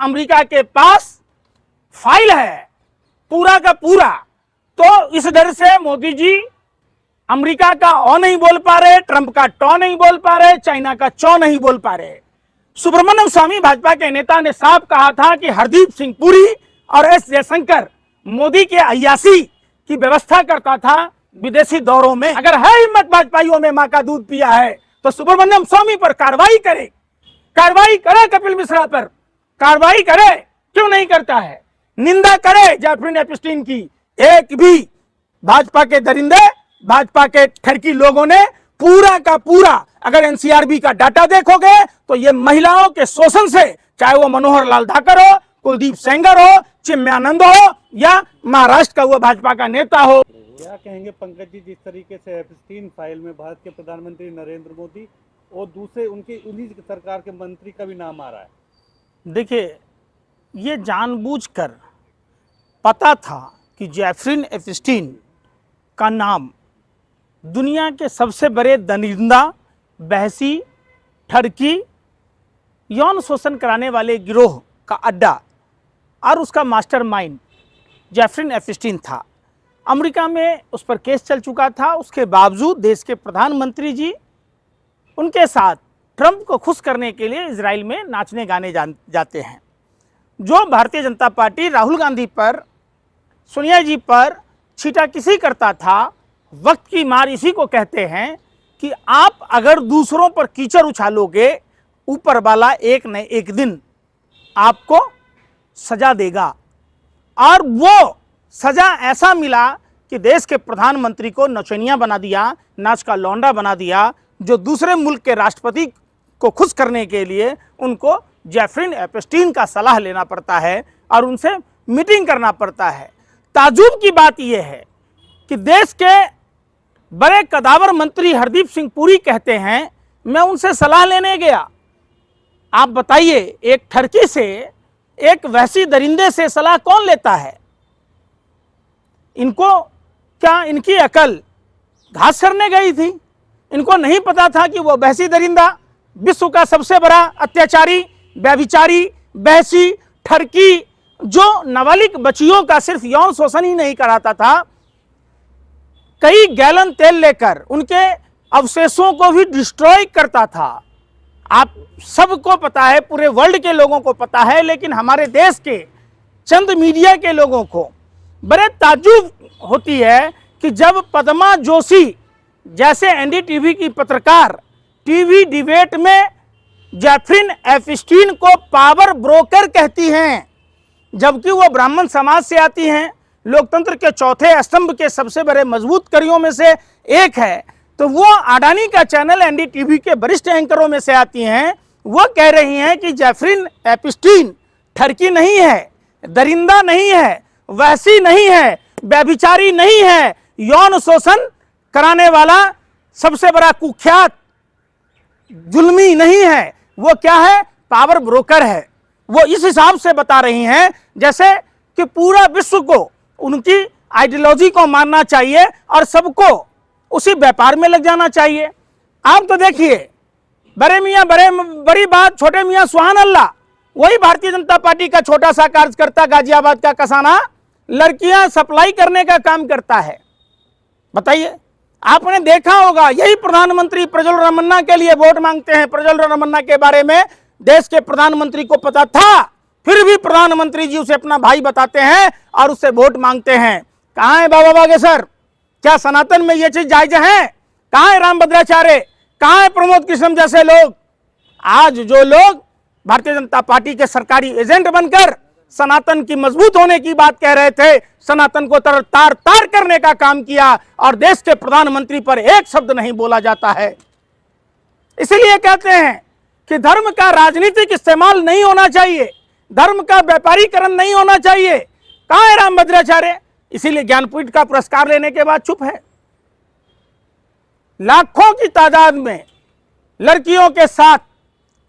America के पास file है पूरा का पूरा। तो इस डर से मोदी जी अमेरिका का ओ नहीं बोल पा रहे, ट्रंप का टॉ नहीं बोल पा रहे, चाइना का चौ नहीं बोल पा रहे। सुब्रमण्यम स्वामी भाजपा के नेता ने साफ कहा था कि हरदीप सिंह पुरी और एस जयशंकर मोदी के अय्यासी की व्यवस्था करता था विदेशी दौरों में। अगर है हिम्मत भाजपाइयों में मां का दूध पिया है तो सुब्रमण्यम स्वामी पर कार्रवाई करे, कार्रवाई करे कपिल मिश्रा पर, कार्रवाई करे, क्यों नहीं करता है? निंदा करे जैफरीन एपस्टीन की। एक भी भाजपा के दरिंदे, भाजपा के ठरकी लोगों ने पूरा का पूरा, अगर एनसीआरबी का डाटा देखोगे तो ये महिलाओं के शोषण से, चाहे वो मनोहर लाल धाकर हो, कुलदीप सेंगर हो, चिन्मयानंद हो या महाराष्ट्र का वो भाजपा का नेता हो। क्या कहेंगे पंकज जी, जिस तरीके से एपस्टीन फाइल में भारत के प्रधानमंत्री नरेंद्र मोदी और दूसरे उन्हीं सरकार के मंत्री का भी नाम आ रहा है? देखिए, ये जानबूझकर पता था कि जैफरीन एपस्टीन का नाम दुनिया के सबसे बड़े दरिंदा, बहसी, ठरकी, यौन शोषण कराने वाले गिरोह का अड्डा और उसका मास्टरमाइंड जैफरीन एपस्टीन था। अमेरिका में उस पर केस चल चुका था। उसके बावजूद देश के प्रधानमंत्री जी उनके साथ ट्रंप को खुश करने के लिए इजराइल में नाचने गाने जाते हैं। जो भारतीय जनता पार्टी राहुल गांधी पर, सोनिया जी पर छीटाकिसी करता था, वक्त की मार इसी को कहते हैं कि आप अगर दूसरों पर कीचड़ उछालोगे, ऊपर वाला एक न एक दिन आपको सजा देगा। और वो सजा ऐसा मिला कि देश के प्रधानमंत्री को नचनिया बना दिया, नाच का लौंडा बना दिया, जो दूसरे मुल्क के राष्ट्रपति को खुश करने के लिए उनको जैफरीन एपस्टीन का सलाह लेना पड़ता है और उनसे मीटिंग करना पड़ता है। ताज्जुब की बात यह है कि देश के बड़े कदावर मंत्री हरदीप सिंह पुरी कहते हैं मैं उनसे सलाह लेने गया। आप बताइए, एक ठरकी से, एक वैसी दरिंदे से सलाह कौन लेता है? इनको क्या, इनकी अकल घास करने गई थी? इनको नहीं पता था कि वो बहसी दरिंदा, विश्व का सबसे बड़ा अत्याचारी, व्यभिचारी, बहसी, ठरकी, जो नाबालिग बच्चियों का सिर्फ यौन शोषण ही नहीं कराता था, कई गैलन तेल लेकर उनके अवशेषों को भी डिस्ट्रॉय करता था। आप सबको पता है, पूरे वर्ल्ड के लोगों को पता है, लेकिन हमारे देश के चंद मीडिया के लोगों को बड़े ताज्जुब होती है कि जब पद्मा जोशी जैसे एनडीटीवी की पत्रकार टीवी डिबेट में जैफरीन एपस्टीन को पावर ब्रोकर कहती हैं, जबकि वो ब्राह्मण समाज से आती हैं, लोकतंत्र के चौथे स्तंभ के सबसे बड़े मजबूत कड़ियों में से एक है, तो वो अडानी का चैनल एनडीटीवी के वरिष्ठ एंकरों में से आती हैं। वो कह रही हैं कि जैफरीन एपस्टीन ठरकी नहीं है, दरिंदा नहीं है, वैसी नहीं है, व्यभिचारी नहीं है, यौन शोषण कराने वाला सबसे बड़ा कुख्यात जुल्मी नहीं है, वो क्या है? पावर ब्रोकर है। वो इस हिसाब से बता रही हैं जैसे कि पूरा विश्व को उनकी आइडियोलॉजी को मानना चाहिए और सबको उसी व्यापार में लग जाना चाहिए। आप तो देखिए, बड़े मियाँ बड़ी बात, छोटे मियाँ सुभान अल्लाह, वही भारतीय जनता पार्टी का छोटा सा कार्यकर्ता गाजियाबाद का कसाना लड़कियां सप्लाई करने का काम करता है। बताइए, आपने देखा होगा, यही प्रधानमंत्री प्रज्वल रमन्ना के लिए वोट मांगते हैं। प्रज्वल रमन्ना के बारे में देश के प्रधानमंत्री को पता था, फिर भी प्रधानमंत्री जी उसे अपना भाई बताते हैं और उससे वोट मांगते हैं। कहाँ है बाबा बागेश्वर? क्या सनातन में ये चीज जायज है? कहाँ है रामभद्राचार्य? कहाँ है प्रमोद कृष्ण जैसे लोग? आज जो लोग भारतीय जनता पार्टी के सरकारी एजेंट बनकर सनातन की मजबूत होने की बात कह रहे थे, सनातन को तार तार करने का काम किया और देश के प्रधानमंत्री पर एक शब्द नहीं बोला जाता है। इसीलिए कहते हैं कि धर्म का राजनीतिक इस्तेमाल नहीं होना चाहिए, धर्म का व्यापारीकरण नहीं होना चाहिए। कहाँ है रामभद्राचार्य? इसीलिए ज्ञानपीठ का पुरस्कार लेने के बाद चुप है। लाखों की तादाद में लड़कियों के साथ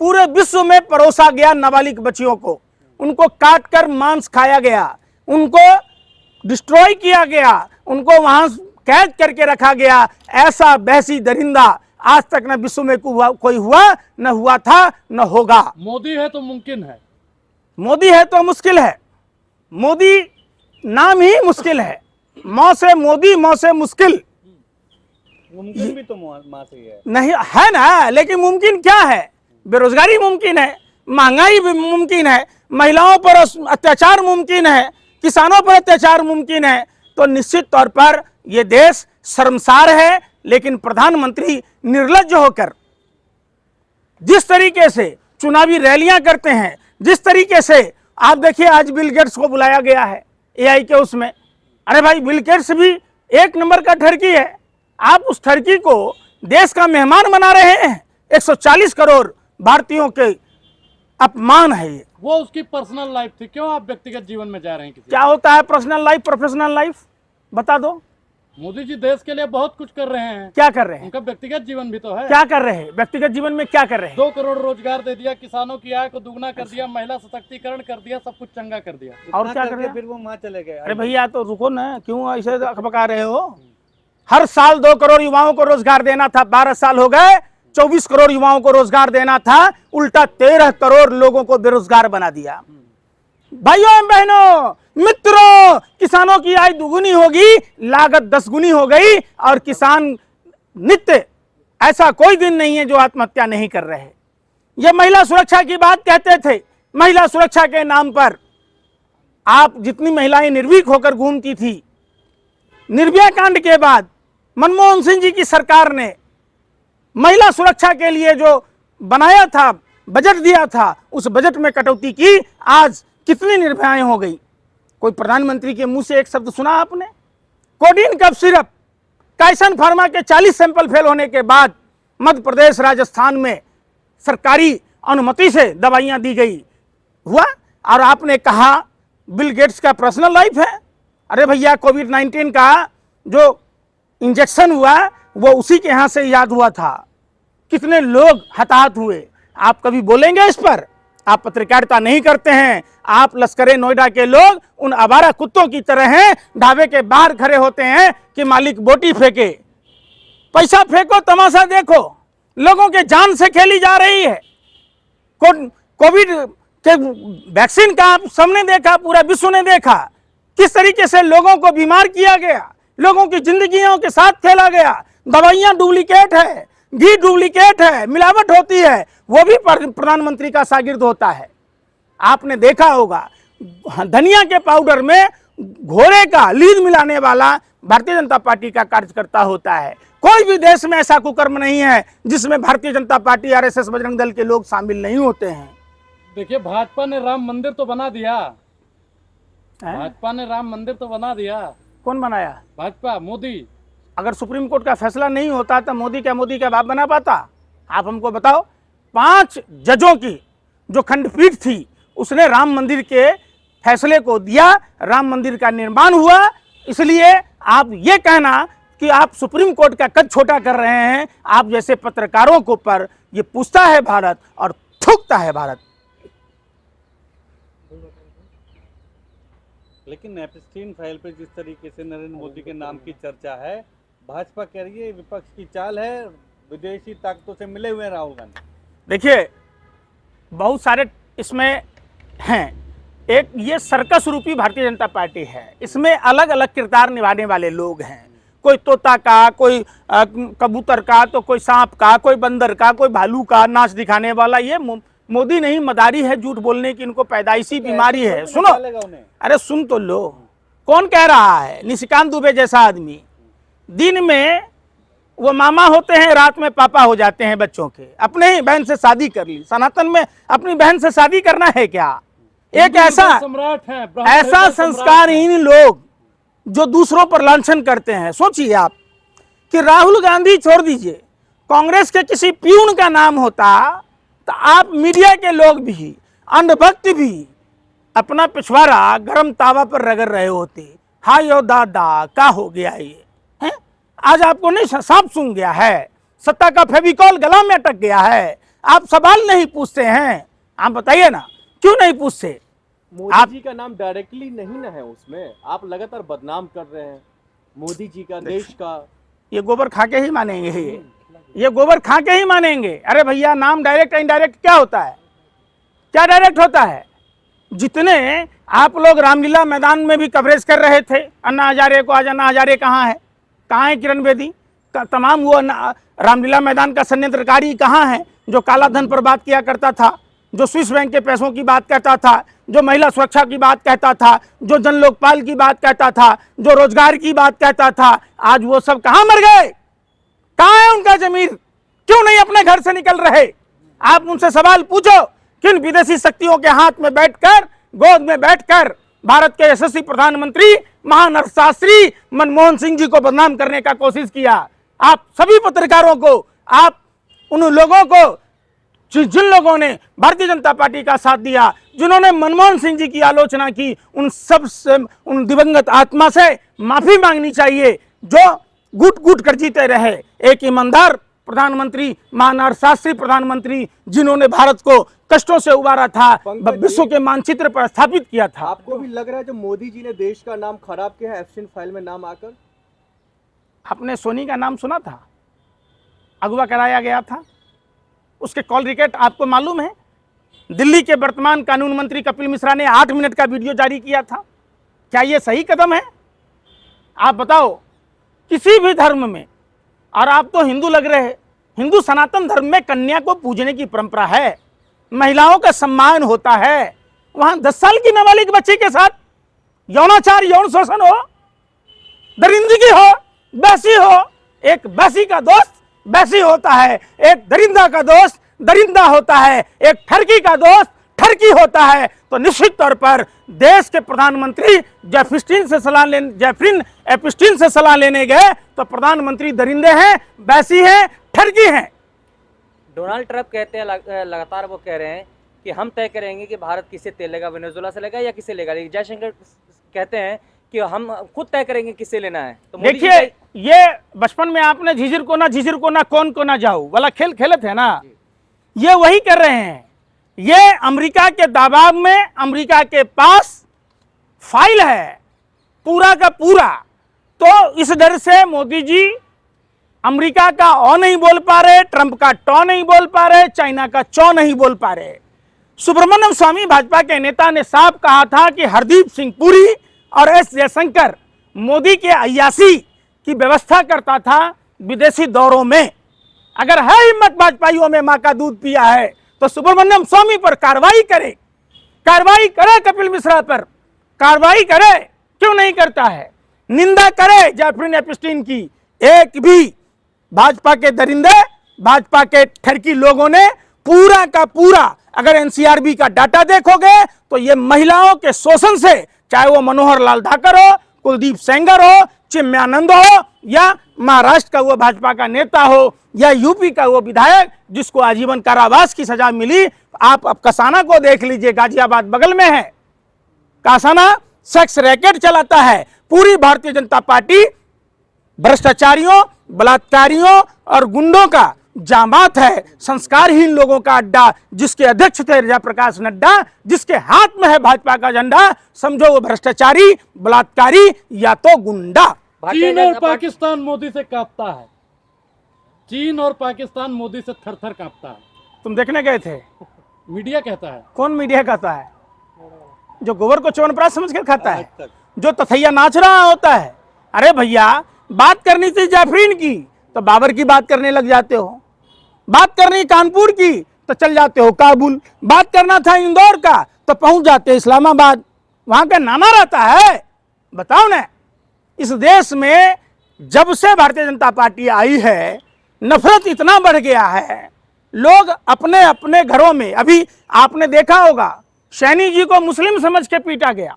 पूरे विश्व में परोसा गया नाबालिग बच्चियों को, उनको काट कर मांस खाया गया, उनको डिस्ट्रॉय किया गया, उनको वहां कैद करके रखा गया। ऐसा बहसी दरिंदा आज तक न विश्व में कोई हुआ, न हुआ था, न होगा। मोदी है तो मुमकिन है। मोदी है तो मुश्किल है, मोदी नाम ही मुश्किल है, मौ से मोदी मौ से मुश्किल मुमकिन भी तो माँ से ही है। नहीं है ना, लेकिन मुमकिन क्या है? बेरोजगारी मुमकिन है, महंगाई भी मुमकिन है, महिलाओं पर अत्याचार मुमकिन है, किसानों पर अत्याचार मुमकिन है। तो निश्चित तौर पर यह देश शर्मसार है। लेकिन प्रधानमंत्री निर्लज्ज होकर जिस तरीके से चुनावी रैलियां करते हैं, जिस तरीके से आप देखिए, आज बिल गेट्स को बुलाया गया है एआई के उसमें। अरे भाई, बिल गेट्स भी एक नंबर का ठरकी है, आप उस ठरकी को देश का मेहमान बना रहे हैं। 140 करोड़ भारतीयों के अपमान है ये। वो उसकी पर्सनल लाइफ थी, क्यों आप व्यक्तिगत जीवन में जा रहे हैं? किसी क्या होता है पर्सनल लाइफ, प्रोफेशनल लाइफ? बता दो। मोदी जी देश के लिए बहुत कुछ कर रहे हैं। क्या कर रहे हैं? उनका व्यक्तिगत जीवन भी तो है। क्या कर रहे हैं व्यक्तिगत जीवन में? क्या कर रहे हैं? 2 करोड़ रोजगार दे दिया, किसानों की आय को दुगना कर दिया, महिला सशक्तिकरण कर दिया, सब कुछ चंगा कर दिया। और इतना क्या कर करके रहे हैं? फिर वो वहाँ चले गए। अरे भैया, तो रुको ना, क्यों ऐसे अखबका रहे हो? हर साल 2 करोड़ युवाओं को रोजगार देना था, 12 साल हो गए, 24 करोड़ युवाओं को रोजगार देना था, उल्टा 13 करोड़ लोगों को बेरोजगार बना दिया। भाइयों एवं बहनों, मित्रों, किसानों की आय दुगुनी होगी, लागत 10 गुनी हो गई, और किसान नित्य, ऐसा कोई दिन नहीं है जो आत्महत्या नहीं कर रहे। ये महिला सुरक्षा की बात कहते थे, महिला सुरक्षा के नाम पर आप जितनी महिलाएं निर्भीक होकर घूमती थी, निर्भया कांड के बाद मनमोहन सिंह जी की सरकार ने महिला सुरक्षा के लिए जो बनाया था, बजट दिया था, उस बजट में कटौती की। आज कितनी निर्भयाएं हो गई? कोई प्रधानमंत्री के मुंह से एक शब्द सुना आपने? Codeine cough syrup, Kayson Pharma के 40 सैंपल फेल होने के बाद मध्य प्रदेश, राजस्थान में सरकारी अनुमति से दवाइयां दी गई, हुआ। और आपने कहा बिल गेट्स का पर्सनल लाइफ है। अरे भैया, कोविड-19 का जो इंजेक्शन हुआ वो उसी के यहां से याद हुआ था। कितने लोग हताहत हुए, आप कभी बोलेंगे इस पर? आप पत्रकारिता नहीं करते हैं। आप लश्करे नोएडा के लोग उन आवारा कुत्तों की तरह हैं, ढाबे के बाहर खड़े होते हैं कि मालिक बोटी फेंके। पैसा फेंको, तमाशा देखो, लोगों के जान से खेली जा रही है। कोविड के वैक्सीन का आप सबने देखा, पूरा विश्व ने देखा, किस तरीके से लोगों को बीमार किया गया, लोगों की जिंदगियों के साथ खेला गया। दवाइयां डुप्लीकेट है, घी डुप्लीकेट है, मिलावट होती है, वो भी प्रधानमंत्री का शागिर्द होता है। आपने देखा होगा, धनिया के पाउडर में घोड़े का लीद मिलाने वाला भारतीय जनता पार्टी का कार्यकर्ता होता है। कोई भी देश में ऐसा कुकर्म नहीं है जिसमें भारतीय जनता पार्टी, आरएसएस, बजरंग दल के लोग शामिल नहीं होते हैं। देखिए, भाजपा ने राम मंदिर तो बना दिया। भाजपा ने राम मंदिर तो बना दिया। कौन बनाया? भाजपा, मोदी। अगर सुप्रीम कोर्ट का फैसला नहीं होता तो मोदी का बाप बना पाता? आप हमको बताओ। 5 जजों की जो खंडपीठ थी, उसने राम मंदिर के फैसले को दिया, राम मंदिर का निर्माण हुआ। इसलिए आप ये कहना कि आप सुप्रीम कोर्ट का कद छोटा कर रहे हैं, आप जैसे पत्रकारों को पर ये पूछता है भारत और थूकता है भारत। लेकिन एप्स्टीन फाइल पे जिस तरीके से नरेंद्र मोदी के नाम की चर्चा है, भाजपा कह रही है विपक्ष की चाल है, विदेशी ताकतों से मिले हुए हैं राहुल गांधी। देखिए, बहुत सारे इसमें हैं। एक ये सर्कस रूपी भारतीय जनता पार्टी है, इसमें अलग अलग किरदार निभाने वाले लोग हैं। कोई तोता का, कोई कबूतर का, तो कोई सांप का, कोई बंदर का, कोई भालू का नाच दिखाने वाला। ये मोदी नहीं, मदारी है झूठ बोलने की, इनको पैदाइशी बीमारी है। सुनो, अरे सुन तो लो, कौन कह रहा है? निशिकांत दुबे जैसा आदमी। दिन में वो मामा होते हैं, रात में पापा हो जाते हैं बच्चों के। अपने ही बहन से शादी कर ली। सनातन में अपनी बहन से शादी करना है क्या? एक ऐसा सम्राट है, ऐसा संस्कारहीन लोग जो दूसरों पर लांछन करते हैं। सोचिए आप कि राहुल गांधी छोड़ दीजिए, कांग्रेस के किसी प्यून का नाम होता तो आप मीडिया के लोग भी, अंधभक्त भी अपना पिछवाड़ा गर्म तावा पर रगड़ रहे होते। हाय ओ दादा, क्या हो गया ये है? आज आपको नहीं सांप सूंघ गया है, सत्ता का फेविकॉल गला में अटक गया है, आप सवाल नहीं पूछते हैं। आप बताइए ना, क्यों नहीं पूछते? मोदी जी का नाम डायरेक्टली नहीं ना है उसमें, आप लगातार बदनाम कर रहे हैं मोदी जी का, देश का। ये गोबर खा के ही मानेंगे, ये गोबर खा के ही मानेंगे। अरे भैया, नाम डायरेक्ट इनडायरेक्ट क्या होता है? क्या डायरेक्ट होता है? जितने आप लोग रामलीला मैदान में भी कवरेज कर रहे थे, अन्ना हजारे को, आज अन्ना हजारे कहाँ है, कहाँ है किरण बेदी, तमाम वो रामलीला मैदान का संयंत्रकारी कहाँ है जो काला धन पर बात किया करता था, जो स्विस बैंक के पैसों की बात कहता था, जो महिला सुरक्षा की बात कहता था, जो जन लोकपाल की बात कहता था, जो रोजगार की बात कहता था, आज वो सब कहाँ मर गए? कहाँ है उनका जमीर? क्यों नहीं अपने घर से निकल रहे? आप उनसे सवाल पूछो। किन विदेशी शक्तियों के हाथ में बैठकर, गोद में बैठकर भारत के यशस्वी प्रधानमंत्री महान अर्थशास्त्री मनमोहन सिंह जी को बदनाम करने का कोशिश किया? आप सभी पत्रकारों को, आप उन लोगों को जिन लोगों ने भारतीय जनता पार्टी का साथ दिया, जिन्होंने मनमोहन सिंह जी की आलोचना की, उन सब से, उन दिवंगत आत्मा से माफी मांगनी चाहिए जो गुट गुट कर जीते रहे। एक ईमानदार प्रधानमंत्री, महान अर्थशास्त्री प्रधानमंत्री, जिन्होंने भारत को कष्टों से उबारा था, विश्व के मानचित्र पर स्थापित किया था। आपको भी लग रहा है जो मोदी जी ने देश का नाम खराब किया है एप्स्टीन फाइल में नाम आकर? आपने सोनी का नाम सुना था? अगवा कराया गया था, उसके कॉल रिकॉर्ड आपको मालूम है? दिल्ली के वर्तमान कानून मंत्री कपिल मिश्रा ने 8 मिनट का वीडियो जारी किया था। क्या यह सही कदम है? आप बताओ। किसी भी धर्म में, और आप तो हिंदू लग रहे हैं, हिंदू सनातन धर्म में कन्या को पूजने की परंपरा है, महिलाओं का सम्मान होता है। वहां 10 साल की नाबालिग बच्ची के साथ यौनाचार, यौन शोषण हो, दरिंदगी हो, बैसी हो। एक बैसी का दोस्त बैसी होता है, एक दरिंदा का दोस्त दरिंदा होता है, एक ठरकी का दोस्त ठरकी होता है। तो निश्चित तौर पर देश के प्रधानमंत्री जेफरीन एप्स्टीन से सलाह लेने गए तो प्रधानमंत्री दरिंदे हैं, बैसी हैं, ठरकी हैं। डोनाल्ड ट्रंप कहते हैं, लगातार वो कह रहे हैं कि हम तय करेंगे कि भारत किसे तेल लेगा, वेनेजुएला से लेगा या किसे लेगा। लेकिन जयशंकर कहते हैं कि हम खुद तय करेंगे किसे लेना है। तो देखिए, ये बचपन में आपने झिझिर को ना कौन को ना जाऊं वाला खेल खेले थे ना, ये वही कर रहे हैं। ये अमेरिका के दबाव में, अमेरिका के पास फाइल है पूरा का पूरा। तो इस डर से मोदी जी अमेरिका का ओ नहीं बोल पा रहे, ट्रंप का टॉ नहीं बोल पा रहे, चाइना का चौ नहीं बोल पा रहे। सुब्रमण्यम स्वामी भाजपा के नेता ने साफ कहा था कि हरदीप सिंह पुरी और एस जयशंकर मोदी के अय्यासी की व्यवस्था करता था विदेशी दौरों में। अगर है हिम्मत भाजपाइयों में मां का दूध पिया है तो सुब्रमण्यम स्वामी पर कार्रवाई करे, कार्रवाई करे, कपिल मिश्रा पर कार्रवाई करे। क्यों नहीं करता है? निंदा करे जेफरीन एप्स्टीन की। एक भी भाजपा के दरिंदे, भाजपा के ठरकी लोगों ने पूरा का पूरा, अगर एनसीआरबी का डाटा देखोगे तो ये महिलाओं के शोषण से, चाहे वो मनोहर लाल धाकर हो, कुलदीप सेंगर हो, चिन्मयानंद हो, या महाराष्ट्र का वो भाजपा का नेता हो, या यूपी का वो विधायक जिसको आजीवन कारावास की सजा मिली। आप अब कसाना को देख लीजिए, गाजियाबाद बगल में है। कसाना सेक्स रैकेट चलाता है। पूरी भारतीय जनता पार्टी भ्रष्टाचारियों, बलात्कारियों और गुंडों का जामात है, संस्कारहीन लोगों का अड्डा, जिसके अध्यक्ष थे जयप्रकाश नड्डा, जिसके हाथ में है भाजपा का झंडा। समझो वो भ्रष्टाचारी, बलात्कारी या तो गुंडा। चीन और पाकिस्तान मोदी से कांपता है। चीन और पाकिस्तान मोदी से थर थर कांपता है। तुम देखने गए थे? मीडिया कहता है। कौन मीडिया कहता है? जो गोबर को च्यवनप्राश समझ कर खाता है, जो तथैया नाच रहा होता है। अरे भैया, बात करनी थी जाफरीन की तो बाबर की बात करने लग जाते हो, बात करनी कानपुर की तो चल जाते हो काबुल, बात करना था इंदौर का तो पहुंच जाते इस्लामाबाद। वहां का नाना रहता है। बताओ ना, इस देश में जब से भारतीय जनता पार्टी आई है नफरत इतना बढ़ गया है। लोग अपने अपने घरों में, अभी आपने देखा होगा सैनी जी को मुस्लिम समझ के पीटा गया।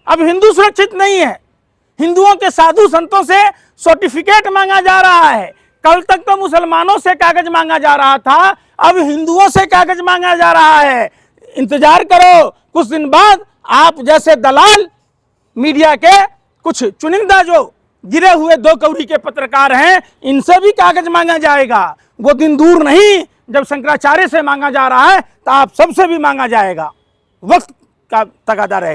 अब हिंदू सुरक्षित नहीं है। हिंदुओं के साधु संतों से सर्टिफिकेट मांगा जा रहा है। कल तक तो मुसलमानों से कागज मांगा जा रहा था, अब हिंदुओं से कागज मांगा जा रहा है। इंतजार करो, कुछ दिन बाद आप जैसे दलाल मीडिया के कुछ चुनिंदा जो गिरे हुए 2 कौड़ी के पत्रकार हैं, इनसे भी कागज मांगा जाएगा। वो दिन दूर नहीं जब शंकराचार्य से मांगा जा रहा है तो आप सबसे भी मांगा जाएगा। वक्त का तकादा रहेगा।